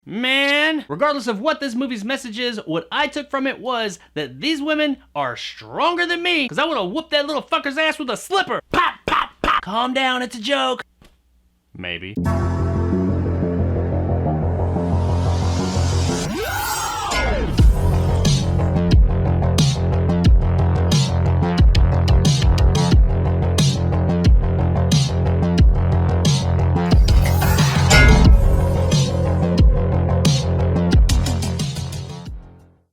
Man, regardless of what this movie's message is, what I took from it was that these women are stronger than me, because I would have whooped that little fucker's ass with a slipper. Pop, pop, pop. Calm down, it's a joke. Maybe.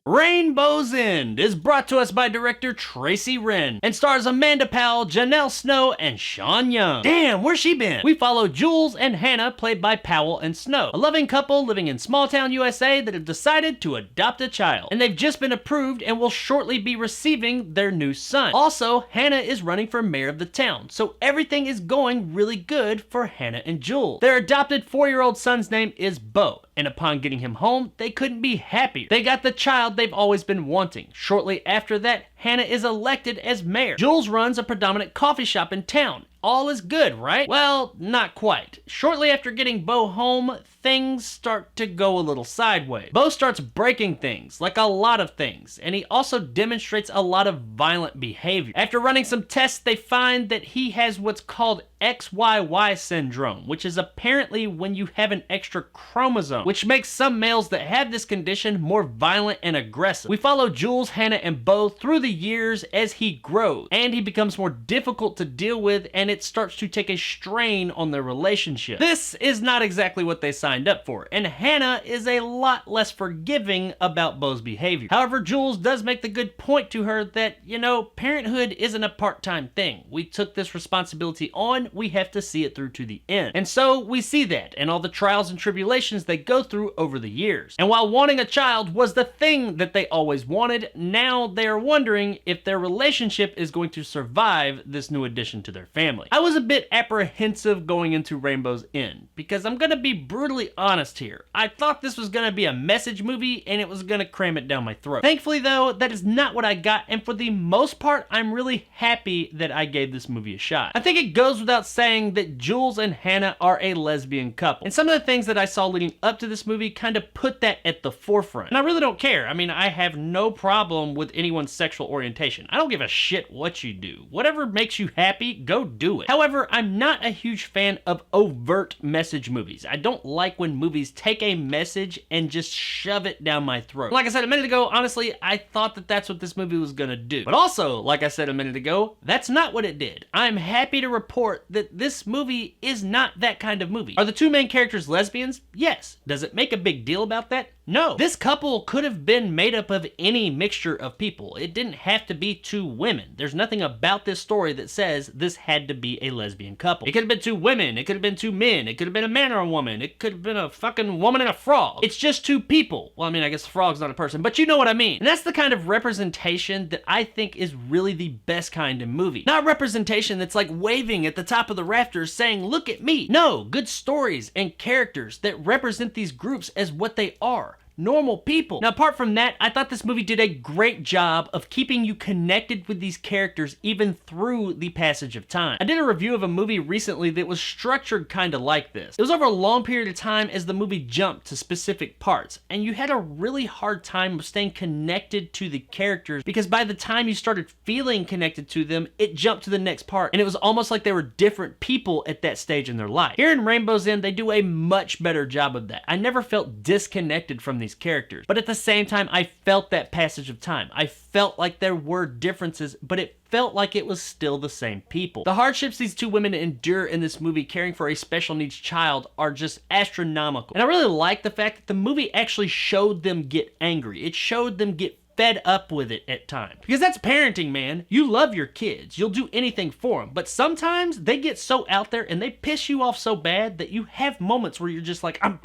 Rainbow's End is brought to us by director Tracy Wren and stars Amanda Powell, Janelle Snow, and Sean Young. Damn, where's she been? We follow Jules and Hannah, played by Powell and Snow, a loving couple living in small town USA that have decided to adopt a child. And they've just been approved and will shortly be receiving their new son. Also, Hannah is running for mayor of the town, so everything is going really good for Hannah and Jules. Their adopted 4-year-old son's name is Beau, and upon getting him home, they couldn't be happier. They got the child they've always been wanting. Shortly after that, Hannah is elected as mayor. Jules runs a predominant coffee shop in town. All is good, right? Well, not quite. Shortly after getting Beau home, things start to go a little sideways. Beau starts breaking things, like a lot of things, and he also demonstrates a lot of violent behavior. After running some tests, they find that he has what's called XYY syndrome, which is apparently when you have an extra chromosome, which makes some males that have this condition more violent and aggressive. We follow Jules, Hannah, and Beau through the years as he grows, and he becomes more difficult to deal with, and it starts to take a strain on their relationship. This is not exactly what they signed up for, and Hannah is a lot less forgiving about Beau's behavior. However, Jules does make the good point to her that, you know, parenthood isn't a part-time thing. We took this responsibility on, we have to see it through to the end. And so we see that and all the trials and tribulations they go through over the years. And while wanting a child was the thing that they always wanted, now they are wondering if their relationship is going to survive this new addition to their family. I was a bit apprehensive going into Rainbow's End, because I'm gonna be brutally honest here. I thought this was gonna be a message movie and it was gonna cram it down my throat. Thankfully though, that is not what I got, and for the most part, I'm really happy that I gave this movie a shot. I think it goes without saying that Jules and Hannah are a lesbian couple, and some of the things that I saw leading up to this movie kind of put that at the forefront. And I really don't care. I mean, I have no problem with anyone's sexual orientation. I don't give a shit what you do. Whatever makes you happy, go do it. However, I'm not a huge fan of overt message movies. I don't like when movies take a message and just shove it down my throat. Like I said a minute ago, honestly, I thought that that's what this movie was gonna do. But also, like I said a minute ago, that's not what it did. I'm happy to report that this movie is not that kind of movie. Are the two main characters lesbians? Yes. Does it make a big deal about that? No. This couple could have been made up of any mixture of people. It didn't have to be two women. There's nothing about this story that says this had to be a lesbian couple. It could have been two women. It could have been two men. It could have been a man or a woman. It could have been a fucking woman and a frog. It's just two people. Well, I mean, I guess the frog's not a person, but you know what I mean. And that's the kind of representation that I think is really the best kind of movie. Not representation that's like waving at the top of the rafters saying, look at me. No, good stories and characters that represent these groups as what they are. Normal people. Now, apart from that, I thought this movie did a great job of keeping you connected with these characters even through the passage of time. I did a review of a movie recently that was structured kind of like this. It was over a long period of time as the movie jumped to specific parts, and you had a really hard time of staying connected to the characters because by the time you started feeling connected to them, it jumped to the next part, and it was almost like they were different people at that stage in their life. Here in Rainbow's End, they do a much better job of that. I never felt disconnected from these characters, but at the same time, I felt that passage of time. I felt like there were differences, but it felt like it was still the same people. The hardships these two women endure in this movie caring for a special needs child are just astronomical. And I really like the fact that the movie actually showed them get angry. It showed them get fed up with it at times. Because that's parenting, man. You love your kids. You'll do anything for them. But sometimes they get so out there and they piss you off so bad that you have moments where you're just like, I'm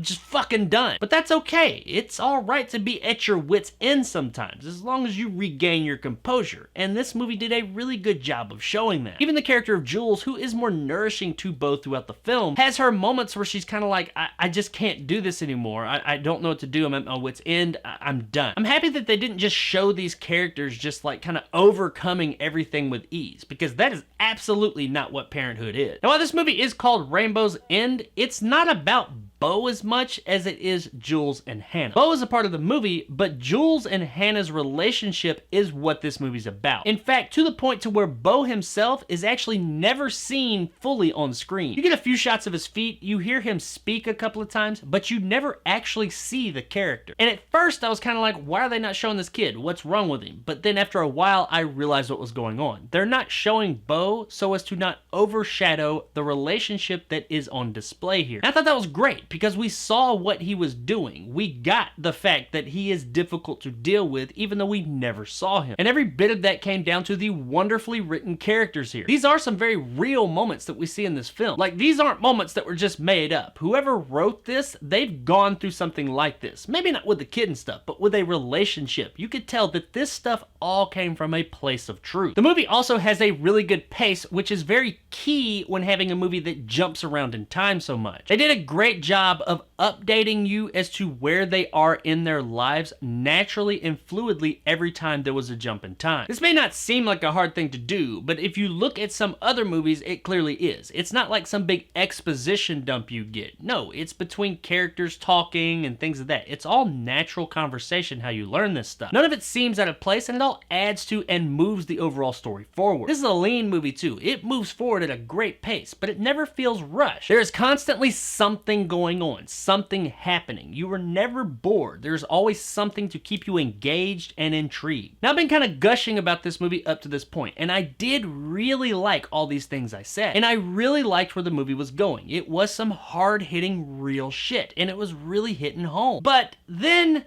just fucking done. But that's okay. It's all right to be at your wit's end sometimes, as long as you regain your composure. And this movie did a really good job of showing that. Even the character of Jules, who is more nourishing to Beau throughout the film, has her moments where she's kind of like, I just can't do this anymore. I don't know what to do. I'm at my wit's end. I'm done. I'm happy that they didn't just show these characters just like kind of overcoming everything with ease, because that is absolutely not what parenthood is. Now, while this movie is called Rainbow's End, it's not about Beau as much as it is Jules and Hannah. Beau is a part of the movie, but Jules and Hannah's relationship is what this movie's about. In fact, to the point to where Beau himself is actually never seen fully on screen. You get a few shots of his feet, you hear him speak a couple of times, but you never actually see the character. And at first I was kind of like, why are they not showing this kid? What's wrong with him? But then after a while I realized what was going on. They're not showing Beau so as to not overshadow the relationship that is on display here. And I thought that was great because we saw what he was doing. We got the fact that he is difficult to deal with even though we never saw him. And every bit of that came down to the wonderfully written characters here. These are some very real moments that we see in this film. Like, these aren't moments that were just made up. Whoever wrote this, they've gone through something like this. Maybe not with the kid and stuff, but with a relationship. You could tell that this stuff all came from a place of truth. The movie also has a really good pace, which is very key when having a movie that jumps around in time so much. They did a great job of updating you as to where they are in their lives naturally and fluidly every time there was a jump in time. This may not seem like a hard thing to do, but if you look at some other movies, it clearly is. It's not like some big exposition dump you get. No, it's between characters talking and things of that. It's all natural conversation how you learn this stuff. None of it seems out of place, and it all adds to and moves the overall story forward. This is a lean movie too. It moves forward at a great pace, but it never feels rushed. There is constantly something going on, something happening. You are never bored. There's always something to keep you engaged and intrigued. Now, I've been kind of gushing about this movie up to this point, and I did really like all these things I said, and I really liked where the movie was going. It was some hard-hitting real shit, and it was really hitting home. But then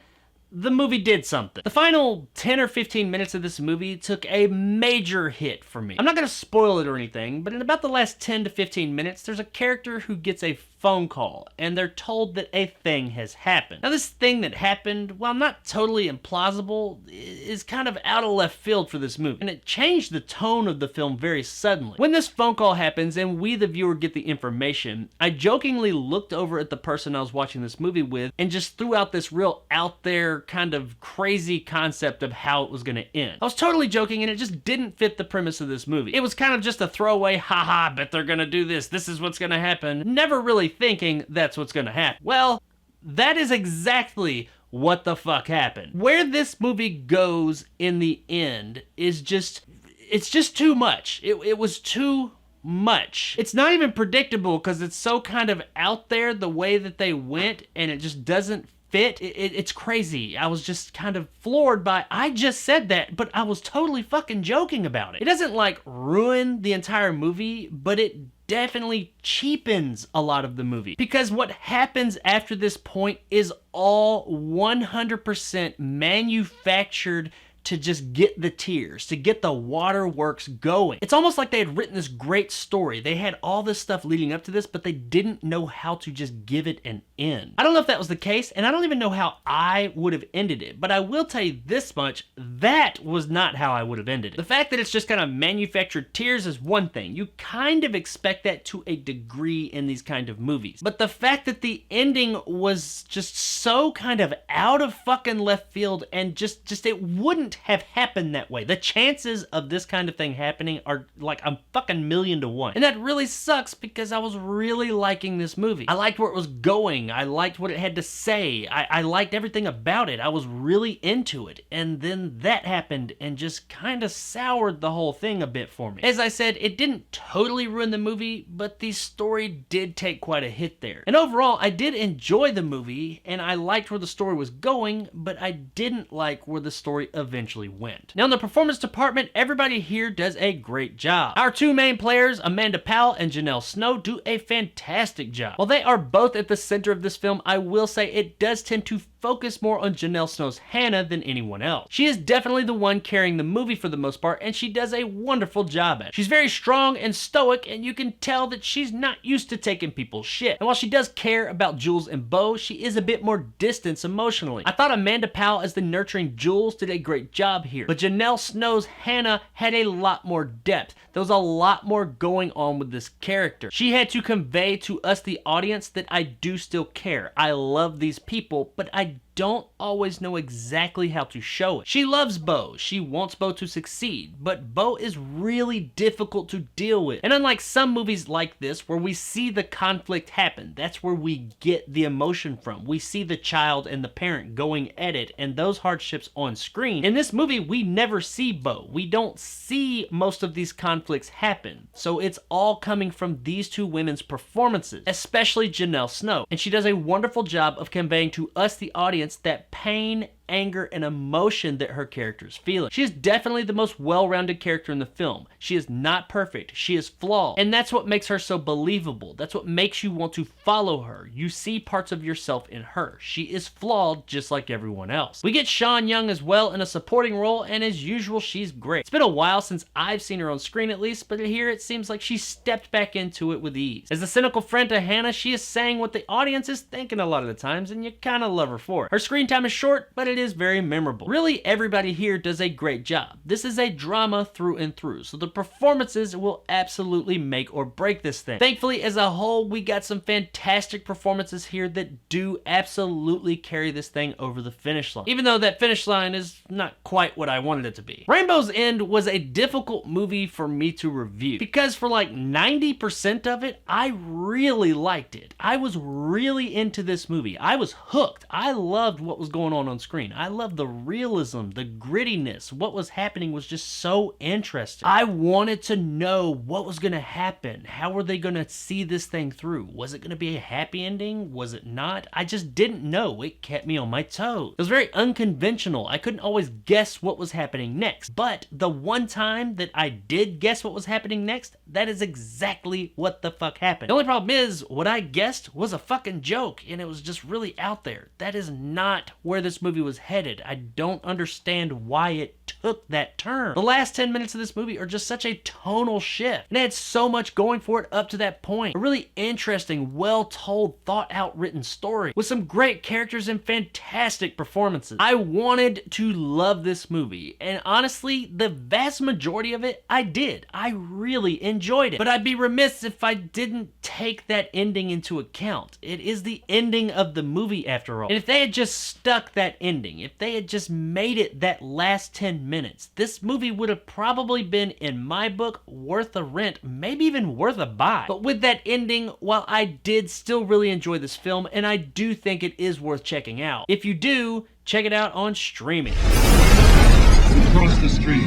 the movie did something. The final 10 or 15 minutes of this movie took a major hit for me. I'm not gonna spoil it or anything, but in about the last 10 to 15 minutes, there's a character who gets a phone call, and they're told that a thing has happened. Now, this thing that happened, while not totally implausible, is kind of out of left field for this movie, and it changed the tone of the film very suddenly. When this phone call happens and we, the viewer, get the information, I jokingly looked over at the person I was watching this movie with and just threw out this real out there kind of crazy concept of how it was gonna end. I was totally joking, and it just didn't fit the premise of this movie. It was kind of just a throwaway, haha, bet they're gonna do this, this is what's gonna happen, never really thinking that's what's gonna happen. Well, that is exactly what the fuck happened. Where this movie goes in the end is just, it's just too much. It was too much. It's not even predictable because it's so kind of out there the way that they went, and it just doesn't fit. It's crazy. I was just kind of floored by, I just said that, but I was totally fucking joking about it. It doesn't like ruin the entire movie, but it definitely cheapens a lot of the movie, because what happens after this point is all 100% manufactured to just get the tears, to get the waterworks going. It's almost like they had written this great story. They had all this stuff leading up to this, but they didn't know how to just give it an end. I don't know if that was the case, and I don't even know how I would have ended it, but I will tell you this much, that was not how I would have ended it. The fact that it's just kind of manufactured tears is one thing. You kind of expect that to a degree in these kind of movies. But the fact that the ending was just so kind of out of fucking left field, and just it wouldn't have happened that way. The chances of this kind of thing happening are like a fucking 1,000,000 to 1. And that really sucks because I was really liking this movie. I liked where it was going. I liked what it had to say. I liked everything about it. I was really into it. And then that happened and just kind of soured the whole thing a bit for me. As I said, it didn't totally ruin the movie, but the story did take quite a hit there. And overall, I did enjoy the movie, and I liked where the story was going, but I didn't like where the story eventually went. Now, in the performance department, everybody here does a great job. Our two main players, Amanda Powell and Janelle Snow, do a fantastic job. While they are both at the center of this film, I will say it does tend to focus more on Janelle Snow's Hannah than anyone else. She is definitely the one carrying the movie for the most part, and she does a wonderful job at it. She's very strong and stoic, and you can tell that she's not used to taking people's shit. And while she does care about Jules and Beau, she is a bit more distant emotionally. I thought Amanda Powell as the nurturing Jules did a great job here, but Janelle Snow's Hannah had a lot more depth. There was a lot more going on with this character. She had to convey to us, the audience, that I do still care. I love these people, but I don't always know exactly how to show it. She loves Beau, she wants Beau to succeed, but Beau is really difficult to deal with. And unlike some movies like this where we see the conflict happen, that's where we get the emotion from. We see the child and the parent going at it and those hardships on screen. In this movie, we never see Beau. We don't see most of these conflicts happen. So it's all coming from these two women's performances, especially Janelle Snow. And she does a wonderful job of conveying to us, the audience, that pain, anger, and emotion that her character is feeling. She is definitely the most well-rounded character in the film. She is not perfect. She is flawed. And that's what makes her so believable. That's what makes you want to follow her. You see parts of yourself in her. She is flawed just like everyone else. We get Sean Young as well in a supporting role, and as usual, she's great. It's been a while since I've seen her on screen at least, but here it seems like she stepped back into it with ease. As the cynical friend to Hannah, she is saying what the audience is thinking a lot of the times, and you kind of love her for it. Her screen time is short, but it is very memorable. Really, everybody here does a great job. This is a drama through and through, so the performances will absolutely make or break this thing. Thankfully, as a whole, we got some fantastic performances here that do absolutely carry this thing over the finish line, even though that finish line is not quite what I wanted it to be. Rainbow's End was a difficult movie for me to review because for like 90% of it, I really liked it. I was really into this movie. I was hooked. I loved what was going on screen. I loved the realism, the grittiness. What was happening was just so interesting. I wanted to know what was going to happen. How were they going to see this thing through? Was it going to be a happy ending? Was it not? I just didn't know. It kept me on my toes. It was very unconventional. I couldn't always guess what was happening next. But the one time that I did guess what was happening next, that is exactly what the fuck happened. The only problem is, what I guessed was a fucking joke, and it was just really out there. That is not where this movie was headed. I don't understand why it took that turn. The last 10 minutes of this movie are just such a tonal shift, and it had so much going for it up to that point. A really interesting, well-told, thought-out written story with some great characters and fantastic performances. I wanted to love this movie, and honestly, the vast majority of it, I did. I really enjoyed it, but I'd be remiss if I didn't take that ending into account. It is the ending of the movie after all, and if they had just stuck that ending, if they had just made it that last 10 minutes, this movie would have probably been, in my book, worth a rent, maybe even worth a buy. But with that ending, while I did still really enjoy this film, and I do think it is worth checking out, if you do, check it out on streaming. Across the street.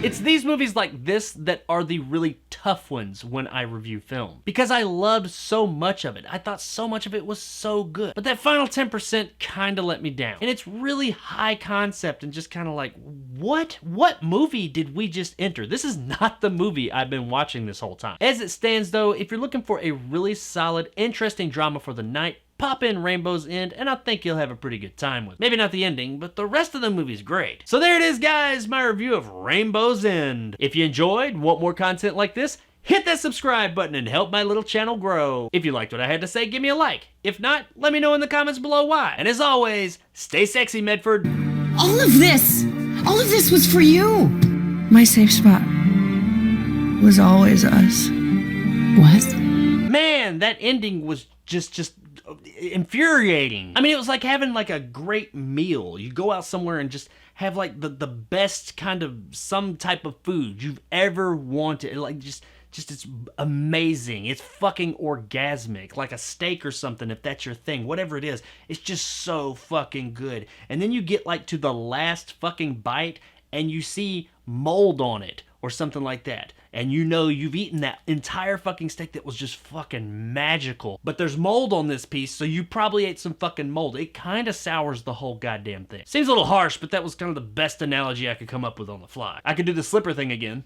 It's these movies like this that are the really tough ones when I review film, because I loved so much of it. I thought so much of it was so good, but that final 10% kind of let me down. And it's really high concept and just kind of like, what movie did we just enter? This is not the movie I've been watching this whole time. As it stands though, if you're looking for a really solid, interesting drama for the night, pop in Rainbow's End, and I think you'll have a pretty good time with it. Maybe not the ending, but the rest of the movie's great. So there it is, guys, my review of Rainbow's End. If you enjoyed, want more content like this, hit that subscribe button and help my little channel grow. If you liked what I had to say, give me a like. If not, let me know in the comments below why. And as always, stay sexy, Medford. All of this was for you. My safe spot was always us. What? Man, that ending was just infuriating. I mean, it was like having like a great meal. You go out somewhere and just have like the best kind of some type of food you've ever wanted. Like just it's amazing. It's fucking orgasmic, like a steak or something, if that's your thing. Whatever it is, it's just so fucking good. And then you get like to the last fucking bite and you see mold on it or something like that. And you know you've eaten that entire fucking steak that was just fucking magical. But there's mold on this piece, so you probably ate some fucking mold. It kind of sours the whole goddamn thing. Seems a little harsh, but that was kind of the best analogy I could come up with on the fly. I could do the slipper thing again.